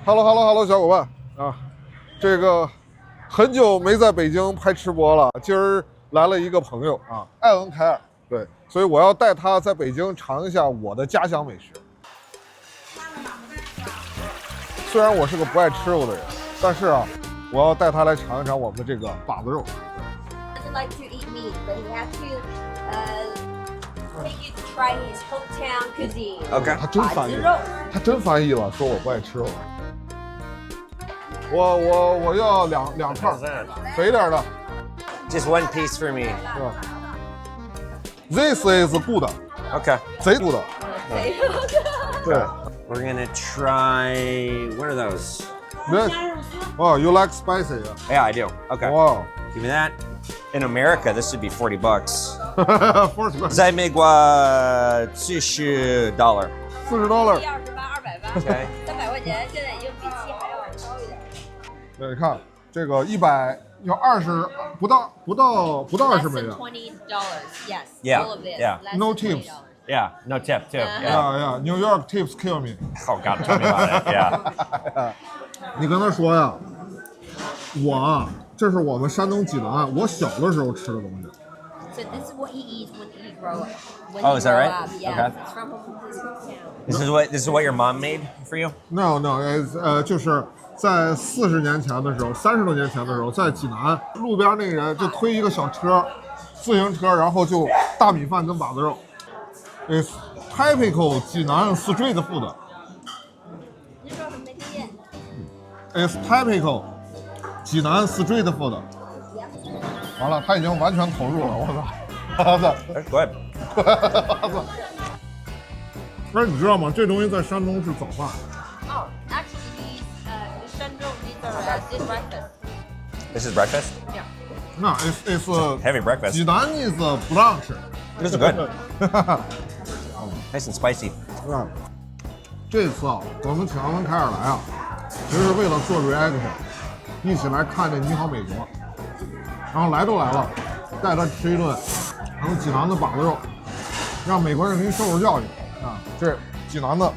Hello，小伙伴啊，这个很久没在北京拍吃播了，今儿来了一个朋友啊，艾文凯尔，对，所以我要带他在北京尝一下我的家乡美食。虽然我是个不爱吃肉的人，但是啊，我要带他来尝一尝我们这个把子肉。Like to eat meat, but he has to take you to try his hometown cuisine. Okay. 他真翻译了，说我不爱吃肉。我要两串，肥点的。Just one piece for me. This is good. Okay. 贼 good. 对。We're gonna try. What are those? Oh, you like spicy? Yeah, I do. Okay. Wow. Give me that. In America, this would be $40. 40在美国，$40。 $40。 128、200万 Okay. 300块钱，现在已经比7还要高一点。对，你看这个100要20，不到20美元。$20, yes. Yeah, All of this. yeah. Less No than tips. $20. Yeah, no tip too. Yeah. Yeah, New York tips kill me. Oh God, tell me about it. Yeah. 你跟他说呀，我啊，这是我们山东济南我小的时候吃的东西。So this is what he eats when he grow up. When Oh, he is that grow right? Up. Yes, Okay. it's from his hometown. This is what your mom made for you? No, 就是在40年前的时候，30多年前的时候，在济南路边那个人就推一个小车，自行车，然后就大米饭跟把子肉。It's typical 济南 street food. 你说什么没听见？ It's typical 济南 street food. 完了，他已经完全投入了，我操！ That's good. 不是你知道吗？这东西在山东是早饭。 Oh, actually, these are breakfast. This is breakfast. Yeah. No, it's Heavy breakfast. 济南 is brunch. This is good. Nice and spicy. 啊，这次啊，我们请阿文凯尔来啊，其实是为了做 reaction， 一起来看这《你好美国》，然后来都来了，带他吃一顿咱们济南的把子肉，让美国人民受受教育啊！这济南的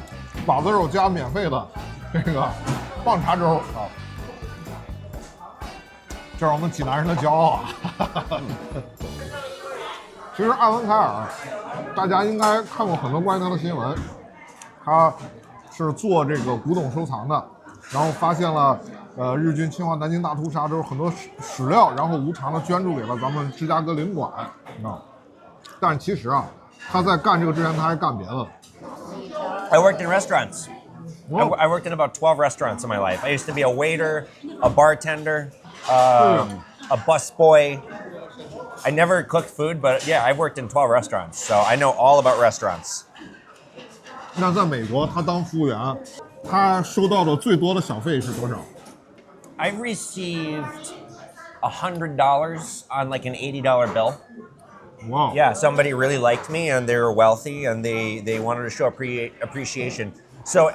把子肉加免费的这个棒碴粥啊，这是我们济南人的骄傲啊！其实艾文凯尔，大家应该看过很多关于他的新闻。他是做这个古董收藏的，然后发现了日军侵华南京大屠杀之后很多史料，然后无偿的捐助给了咱们芝加哥领馆啊。但其实啊，他在干这个之前他还干别的。I worked in restaurants. I worked in about 12 restaurants in my life. I used to be a waiter, a bartender, a busboy. I never cooked food, but yeah, I've worked in 12 restaurants, so I know all about restaurants. 那在美国，他当服务员，他收到的最多的小费是多少？ I've received $100 on like an $80 bill. 哇、wow. Yeah, somebody really liked me and they were wealthy and they wanted to show appreciation. So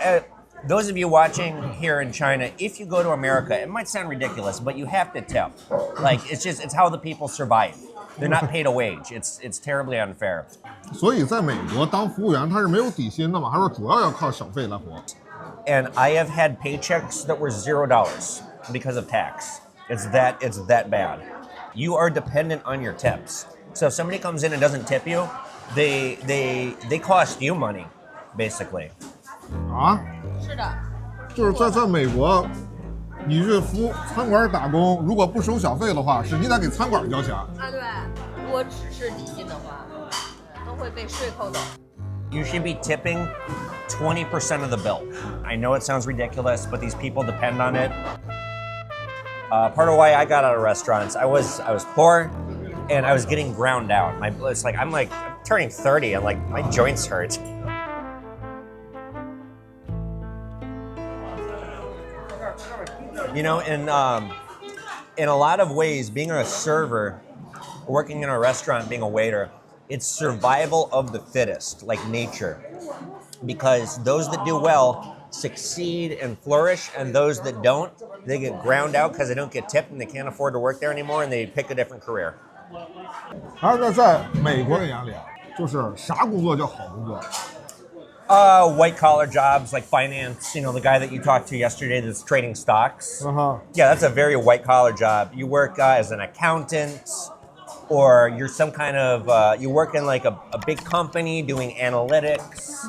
those of you watching here in China, if you go to America, it might sound ridiculous, but you have to tip. Like it's how the people survive. They're not paid a wage. It's terribly unfair. 所以在美国当服务员他是没有底薪的嘛？他说主要靠小费来活。And I have had paychecks that were $0 because of tax. It's that bad. You are dependent on your tips. So if somebody comes in and doesn't tip you, they cost you money, basically. 啊？是的。就是在美国，你去餐馆打工，如果不收小费的话，是你得给餐馆交钱。啊，对，如果只是底薪的话，都会被税扣走。 You should be tipping 20% of the bill. I know it sounds ridiculous, but these people depend on it. Part of why I got out of restaurants, I was poor, and I was getting ground out. I'm turning 30, and like my joints hurt. You know, in a lot of ways, being a server, working in a restaurant, being a waiter, it's survival of the fittest, like nature. Because those that do well succeed and flourish, and those that don't, they get ground out because they don't get tipped and they can't afford to work there anymore, and they pick a different career. 而在美国人眼里啊，就是啥工作叫好工作？ White collar jobs like finance, you know, the guy that you talked to yesterday that's trading stocks. Uh-huh. Yeah, that's a very white collar job. You work as an accountant, or you're some kind of, you work in like a big company doing analytics.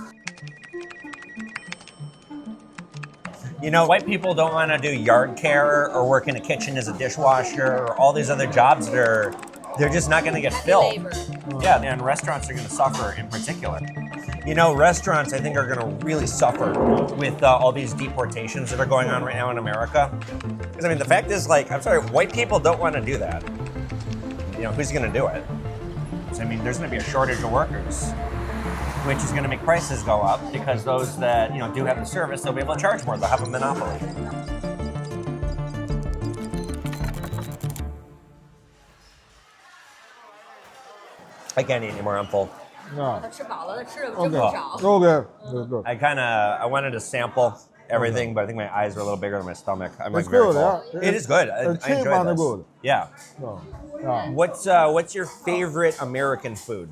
You know, white people don't want to do yard care or work in a kitchen as a dishwasher or all these other jobs that they're just not going to get filled. Labor. Yeah, and restaurants are going to suffer in particular. You know, restaurants, I think, are going to really suffer with all these deportations that are going on right now in America. Because, I mean, the fact is, like, I'm sorry, white people don't want to do that. You know, who's going to do it? So, I mean, there's going to be a shortage of workers, which is going to make prices go up because those that, you know, do have the service, they'll be able to charge more. They'll have a monopoly. I can't eat anymore. I'm full. Yeah. 他吃饱了，他吃的真不 Okay. 少。 Okay. Good. I wanted to sample everything, but I think my eyes are a little bigger than my stomach. I'm like It's very good, full. yeah. It is good. I It's cheap enjoy and this. good. Yeah. Yeah. What's your favorite American food?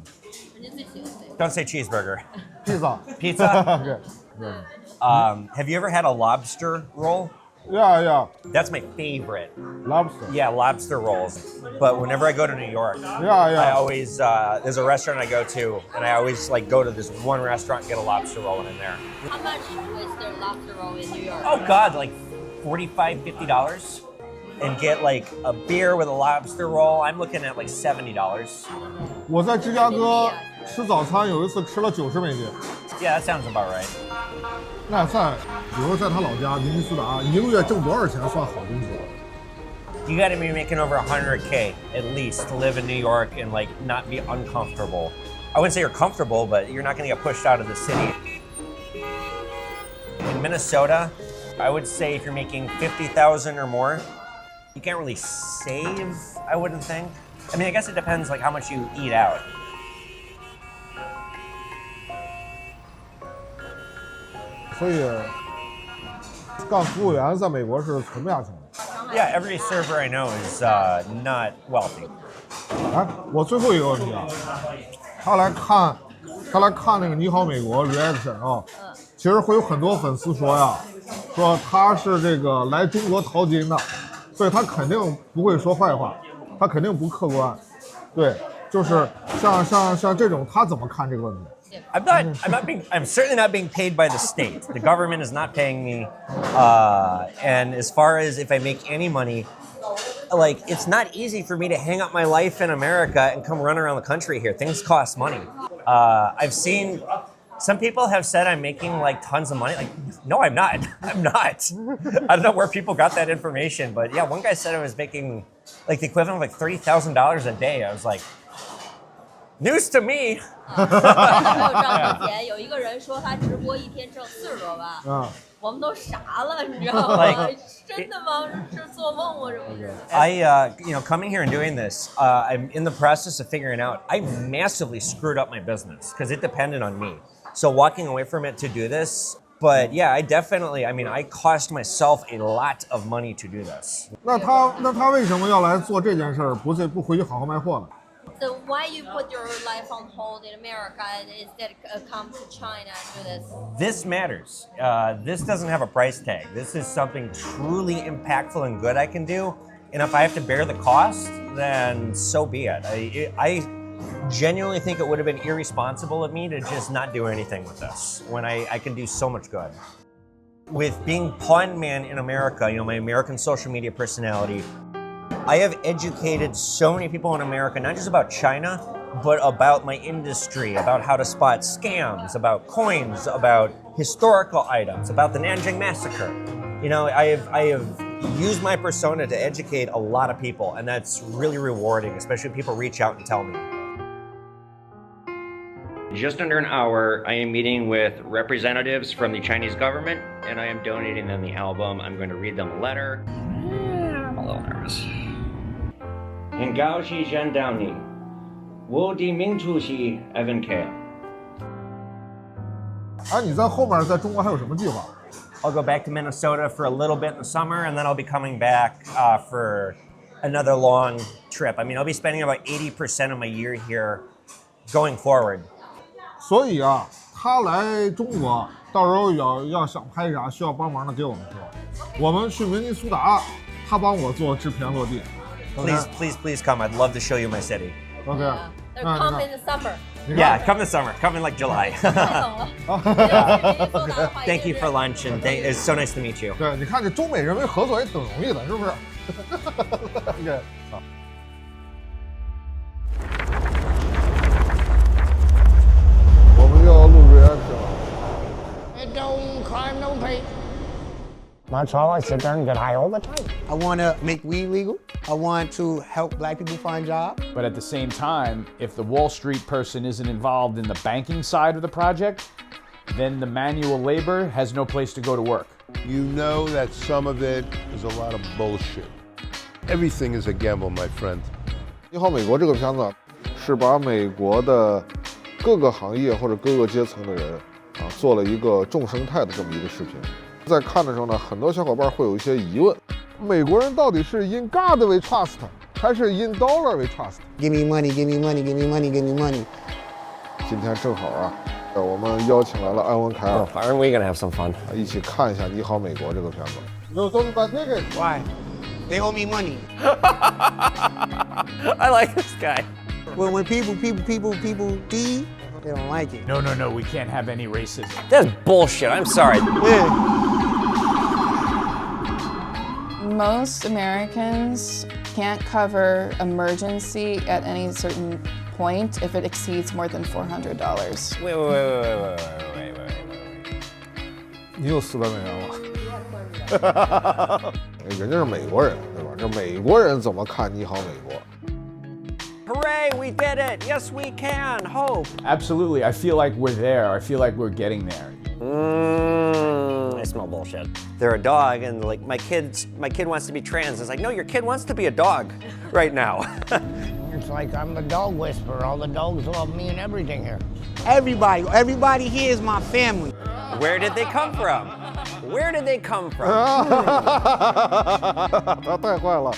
人家最喜欢谁？ Don't say cheeseburger. Pizza. Pizza. Okay. Yeah. Have you ever had a lobster roll? Yeah. That's my favorite. Lobster. Yeah, lobster rolls. But whenever I go to New York, Yeah. I always there's a restaurant I go to, and I always like go to this one restaurant and get a lobster roll in there. How much was their lobster roll in New York? Oh God, like $45, $50, and get like a beer with a lobster roll. I'm looking at like $70. 我在芝加哥吃早餐，有一次吃了90美金。 Yeah, that sounds about right. 那算，比如在他老家明尼苏达，一个月挣多少钱算好工资？ You got to be making over 100K at least to live in New York and like not be uncomfortable. I wouldn't say you're comfortable, but you're not going to get pushed out of the city. In Minnesota, I would say if you're making 50,000 or more, you can't really save, I wouldn't think. I mean, I guess it depends like how much you eat out. 所以干服务员在美国是存不下钱的。 Yeah, every server I know is not wealthy. 哎，我最后一个问题啊，他来看那个《你好美国》reaction 啊，其实会有很多粉丝说呀，说他是这个来中国淘金的，所以他肯定不会说坏话，他肯定不客观。对，就是像这种，他怎么看这个问题？ I'm certainly not being paid by the state. The government is not paying me. And as far as if I make any money, like it's not easy for me to hang up my life in America and come run around the country here. Things cost money. I've seen some people have said I'm making like tons of money. Like, no, I'm not. I'm not. I don't know where people got that information, but yeah, one guy said I was making like the equivalent of like $30,000 a day. I was like, news to me. 没有挣过钱，有一个人说他直播一天挣40多万，我们都傻了，你知道吗？ Like- 真的吗？是做梦吗？这不是？ Coming here and doing this, I'm in the process of figuring out. I massively screwed up my business because it depended on me. So walking away from it to do this, but yeah, I cost myself a lot of money to do this. 那他为什么要来做这件事儿？不回去好好卖货呢？ So why you put your life on hold in America and instead come to China and do this? This matters. This doesn't have a price tag. This is something truly impactful and good I can do. And if I have to bear the cost, then so be it. I genuinely think it would have been irresponsible of me to just not do anything with this when I can do so much good. With being Pawn Man in America, you know, my American social media personality, I have educated so many people in America, not just about China, but about my industry, about how to spot scams, about coins, about historical items, about the Nanjing Massacre. You know, I have used my persona to educate a lot of people, and that's really rewarding, especially when people reach out and tell me. Just under an hour, I am meeting with representatives from the Chinese government, and I am donating them the album. I'm going to read them a letter. I'm a little nervous. 很高兴见到你，我的名字是 Evan K. 哎，你在后面在中国还有什么计划？ I'll go back to Minnesota for a little bit in the summer, and then I'll be coming back for another long trip. I mean, I'll be spending about 80% of my year here going forward. 所以啊，他来中国，到时候要想拍啥需要帮忙的，给我们说。我们去明尼苏达，他帮我做制片落地。Please come. I'd love to show you my city. OK， They're come in the summer. Yeah, come in summer. Come in like July. 太冷了。Thank you for lunch, and it's so nice to meet you. 对，你看这中美人民合作也挺容易的，是不是？OK， 好。我们要录 reaction 了。 It don't crime, don't pay. That's all. I sit there and get high all the time. I want to make weed legal. I want to help black people find jobs. But at the same time, if the Wall Street person isn't involved in the banking side of the project, then the manual labor has no place to go to work. You know that some of it is a lot of bullshit. Everything is a gamble, my friend. 你好，美国这个片子是把美国的各个行业或者各个阶层的人啊，做了一个众生态的这么一个视频。在看的时候呢，很多小伙伴会有一些疑问：美国人到底是 in God 为 trust， 还是 in dollar 为 trust？ Give me money, give me money, give me money, give me money. 今天正好啊，我们邀请来了安文凯尔， Aren't we gonna have some fun? 一起看一下《你好，美国》这个片子。No, don't buy tickets. Why? They owe me money. I like this guy. When people D, they don't like it. No, we can't have any racism. That's bullshit. I'm sorry. Yeah. Most Americans can't cover emergency at any certain point if it exceeds more than $400. Wait. 你有400美元了。人家是美国人，对吧？这美国人怎么看《你好，美国》？ Hooray! We did it! Yes, we can. Hope. Absolutely. I feel like we're there. I feel like we're getting there. I smell bullshit. They're a dog, and like my kid wants to be trans. It's like, no, your kid wants to be a dog right now. It's like I'm the dog whisperer. All the dogs love me and everything here. Everybody here is my family. Where did they come from? Where did they come from? 他太坏了。